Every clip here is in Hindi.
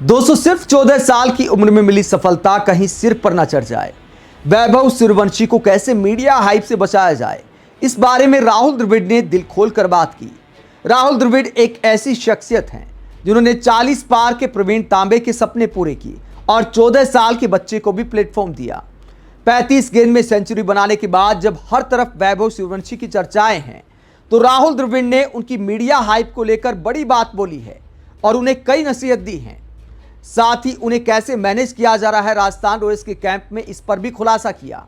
दोस्तों, सिर्फ 14 साल की उम्र में मिली सफलता कहीं सिर पर न चढ़ जाए। वैभव सूर्यवंशी को कैसे मीडिया हाइप से बचाया जाए, इस बारे में राहुल द्रविड़ ने दिल खोलकर बात की। राहुल द्रविड़ एक ऐसी शख्सियत हैं जिन्होंने 40 पार के प्रवीण तांबे के सपने पूरे किए और 14 साल के बच्चे को भी प्लेटफॉर्म दिया। 35 गेंद में सेंचुरी बनाने के बाद जब हर तरफ वैभव सूर्यवंशी की चर्चाएं हैं, तो राहुल द्रविड़ ने उनकी मीडिया हाइप को लेकर बड़ी बात बोली है और उन्हें कई नसीहत दी हैं। साथ ही उन्हें कैसे मैनेज किया जा रहा है राजस्थान रॉयल्स के कैंप में, इस पर भी खुलासा किया।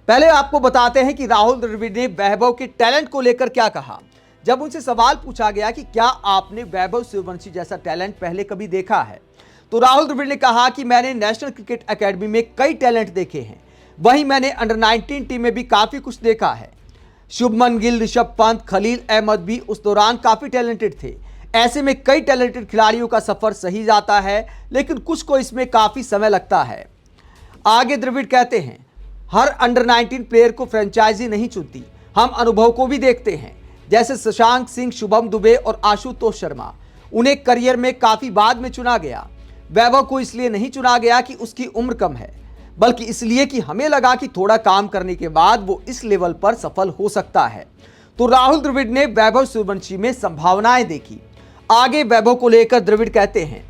पहले आपको बताते हैं कि राहुल द्रविड़ ने वैभव के टैलेंट को लेकर क्या कहा। जब उनसे सवाल पूछा गया कि क्या आपने वैभव सूर्यवंशी जैसा टैलेंट पहले कभी देखा है, तो राहुल द्रविड़ ने कहा कि मैंने नेशनल क्रिकेट एकेडमी में कई टैलेंट देखे हैं, वहीं मैंने अंडर 19 टीम में भी काफी कुछ देखा है। शुभमन गिल, ऋषभ पंत, खलील अहमद भी उस दौरान काफी टैलेंटेड थे। ऐसे में कई टैलेंटेड खिलाड़ियों का सफर सही जाता है, लेकिन कुछ को इसमें काफी समय लगता है। आगे द्रविड़ कहते हैं, हर अंडर 19 प्लेयर को फ्रेंचाइजी नहीं चुनती, हम अनुभव को भी देखते हैं। जैसे शशांक सिंह, शुभम दुबे और आशुतोष शर्मा, उन्हें करियर में काफी बाद में चुना गया। वैभव को इसलिए नहीं चुना गया कि उसकी उम्र कम है, बल्कि इसलिए कि हमें लगा कि थोड़ा काम करने के बाद वो इस लेवल पर सफल हो सकता है। तो राहुल द्रविड़ ने वैभव सूर्यवंशी में संभावनाएं देखी। आगे वैभव को लेकर द्रविड़ कहते हैं,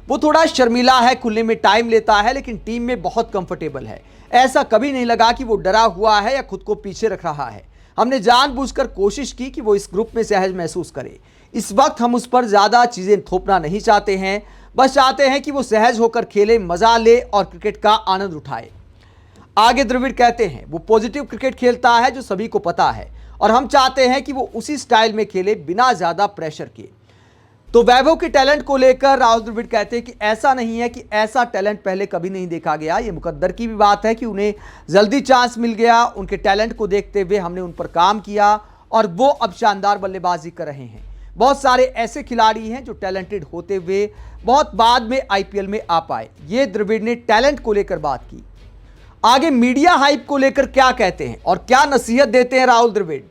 वो थोड़ा शर्मीला है, खुलने में टाइम लेता है, लेकिन टीम में बहुत कंफर्टेबल है। ऐसा कभी नहीं लगा कि वो डरा हुआ है या खुद को पीछे रख रहा है। हमने जानबूझकर कोशिश की कि वो इस ग्रुप में सहज महसूस करे। इस वक्त हम उस पर ज्यादा चीजें थोपना नहीं चाहते हैं, बस चाहते हैं कि वो सहज होकर खेले, मजा ले और क्रिकेट का आनंद उठाए। आगे द्रविड़ कहते हैं, वो पॉजिटिव क्रिकेट खेलता है जो सभी को पता है, और हम चाहते हैं कि वो उसी स्टाइल में खेले बिना ज्यादा प्रेशर के। तो वैभव के टैलेंट को लेकर राहुल द्रविड़ कहते हैं कि ऐसा नहीं है कि ऐसा टैलेंट पहले कभी नहीं देखा गया। ये मुकद्दर की भी बात है कि उन्हें जल्दी चांस मिल गया। उनके टैलेंट को देखते हुए हमने उन पर काम किया और वो अब शानदार बल्लेबाजी कर रहे हैं। बहुत सारे ऐसे खिलाड़ी हैं जो टैलेंटेड होते हुए बहुत बाद में आईपीएल में आ पाए। ये द्रविड़ ने टैलेंट को लेकर बात की। आगे मीडिया हाइप को लेकर क्या कहते हैं और क्या नसीहत देते हैं राहुल द्रविड़।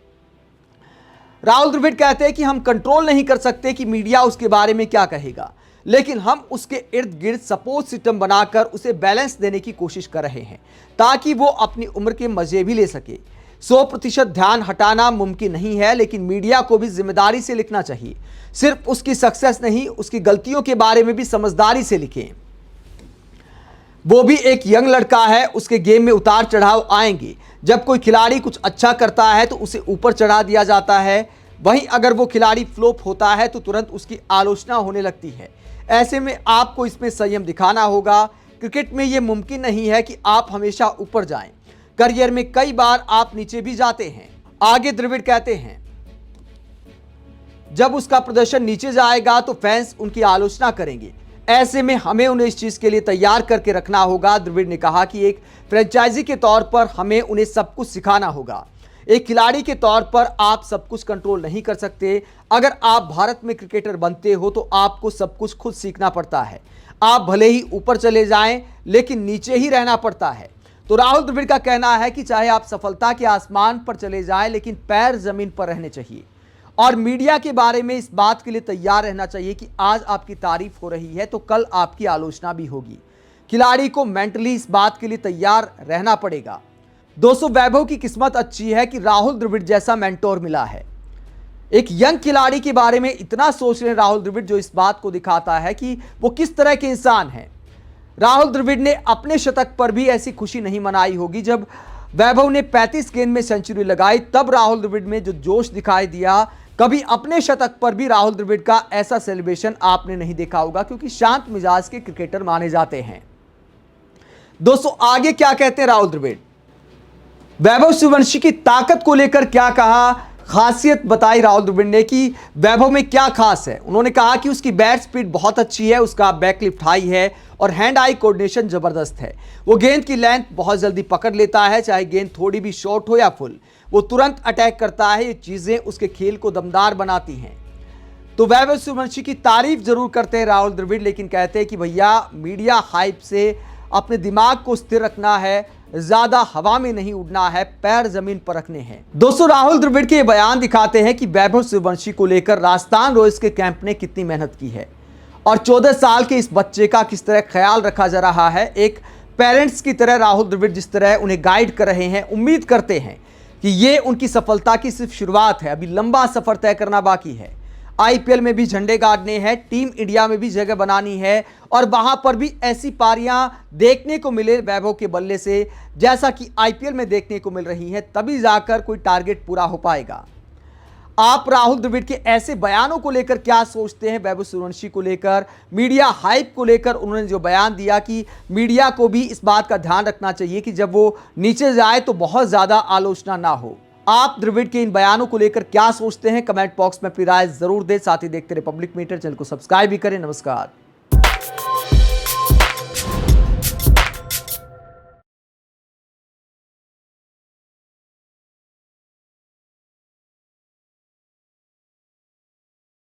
राहुल द्रविड़ कहते हैं कि हम कंट्रोल नहीं कर सकते कि मीडिया उसके बारे में क्या कहेगा, लेकिन हम उसके इर्द गिर्द सपोर्ट सिस्टम बनाकर उसे बैलेंस देने की कोशिश कर रहे हैं ताकि वो अपनी उम्र के मजे भी ले सके। 100% ध्यान हटाना मुमकिन नहीं है, लेकिन मीडिया को भी जिम्मेदारी से लिखना चाहिए। सिर्फ उसकी सक्सेस नहीं, उसकी गलतियों के बारे में भी समझदारी से लिखें। वो भी एक यंग लड़का है, उसके गेम में उतार चढ़ाव आएंगे। जब कोई खिलाड़ी कुछ अच्छा करता है तो उसे ऊपर चढ़ा दिया जाता है, वहीं अगर वो खिलाड़ी फ्लॉप होता है तो तुरंत उसकी आलोचना होने लगती है। ऐसे में आपको इसमें संयम दिखाना होगा। क्रिकेट में ये मुमकिन नहीं है कि आप हमेशा ऊपर जाएं। करियर में कई बार आप नीचे भी जाते हैं। आगे द्रविड़ कहते हैं, जब उसका प्रदर्शन नीचे जाएगा तो फैंस उनकी आलोचना करेंगे। ऐसे में हमें उन्हें इस चीज के लिए तैयार करके रखना होगा। द्रविड़ ने कहा कि एक फ्रेंचाइजी के तौर पर हमें उन्हें सब कुछ सिखाना होगा। एक खिलाड़ी के तौर पर आप सब कुछ कंट्रोल नहीं कर सकते। अगर आप भारत में क्रिकेटर बनते हो तो आपको सब कुछ खुद सीखना पड़ता है। आप भले ही ऊपर चले जाएं, लेकिन नीचे ही रहना पड़ता है। तो राहुल द्रविड़ का कहना है कि चाहे आप सफलता के आसमान पर चले जाएं, लेकिन पैर जमीन पर रहने चाहिए। और मीडिया के बारे में इस बात के लिए तैयार रहना चाहिए कि आज आपकी तारीफ हो रही है तो कल आपकी आलोचना भी होगी। खिलाड़ी को मेंटली इस बात के लिए तैयार रहना पड़ेगा। दोस्तों, वैभव की किस्मत अच्छी है कि राहुल द्रविड़ जैसा मेंटोर मिला है। एक यंग खिलाड़ी के बारे में इतना सोच रहे हैं राहुल द्रविड़, जो इस बात को दिखाता है कि वो किस तरह के इंसान हैं। राहुल द्रविड़ ने अपने शतक पर भी ऐसी खुशी नहीं मनाई होगी। जब वैभव ने 35 गेंद में सेंचुरी लगाई, तब राहुल द्रविड़ में जो जोश दिखाई दिया, कभी अपने शतक पर भी राहुल द्रविड़ का ऐसा सेलिब्रेशन आपने नहीं देखा होगा, क्योंकि शांत मिजाज के क्रिकेटर माने जाते हैं। दोस्तों, आगे क्या कहते हैं राहुल द्रविड़। वैभव सूर्यवंशी की ताकत को लेकर क्या कहा, खासियत बताई राहुल द्रविड़ ने कि वैभव में क्या खास है। उन्होंने कहा कि उसकी बैट स्पीड बहुत अच्छी है, उसका बैकलिफ्ट हाई है और हैंड आई कोऑर्डिनेशन जबरदस्त है। वो गेंद की लेंथ बहुत जल्दी पकड़ लेता है, चाहे गेंद थोड़ी भी शॉर्ट हो या फुल, वो तुरंत अटैक करता है। ये चीजें उसके खेल को दमदार बनाती हैं। तो वैभव सूर्यवंशी की तारीफ जरूर करते हैं राहुल द्रविड़, लेकिन कहते हैं कि भैया मीडिया हाइप से अपने दिमाग को स्थिर रखना है, ज्यादा हवा में नहीं उड़ना है, पैर जमीन पर रखने हैं। दोस्तों, राहुल द्रविड़ के बयान दिखाते हैं कि वैभव सूर्यवंशी को लेकर राजस्थान रॉयल्स के कैंप ने कितनी मेहनत की है और 14 साल के इस बच्चे का किस तरह ख्याल रखा जा रहा है। एक पेरेंट्स की तरह राहुल द्रविड़ जिस तरह उन्हें गाइड कर रहे हैं, उम्मीद करते हैं कि ये उनकी सफलता की सिर्फ शुरुआत है। अभी लंबा सफर तय करना बाकी है। आईपीएल में भी झंडे गाड़ने हैं, टीम इंडिया में भी जगह बनानी है और वहां पर भी ऐसी पारियां देखने को मिले वैभव के बल्ले से जैसा कि आईपीएल में देखने को मिल रही है, तभी जाकर कोई टारगेट पूरा हो पाएगा। आप राहुल द्रविड़ के ऐसे बयानों को लेकर क्या सोचते हैं? वैभव सूर्यवंशी को लेकर, मीडिया हाइप को लेकर उन्होंने जो बयान दिया कि मीडिया को भी इस बात का ध्यान रखना चाहिए कि जब वो नीचे जाए तो बहुत ज्यादा आलोचना ना हो। आप द्रविड़ के इन बयानों को लेकर क्या सोचते हैं? कमेंट बॉक्स में अपनी राय जरूर दें। साथ ही देखते रहे पब्लिक मीटर, चैनल को सब्सक्राइब भी करें। नमस्कार।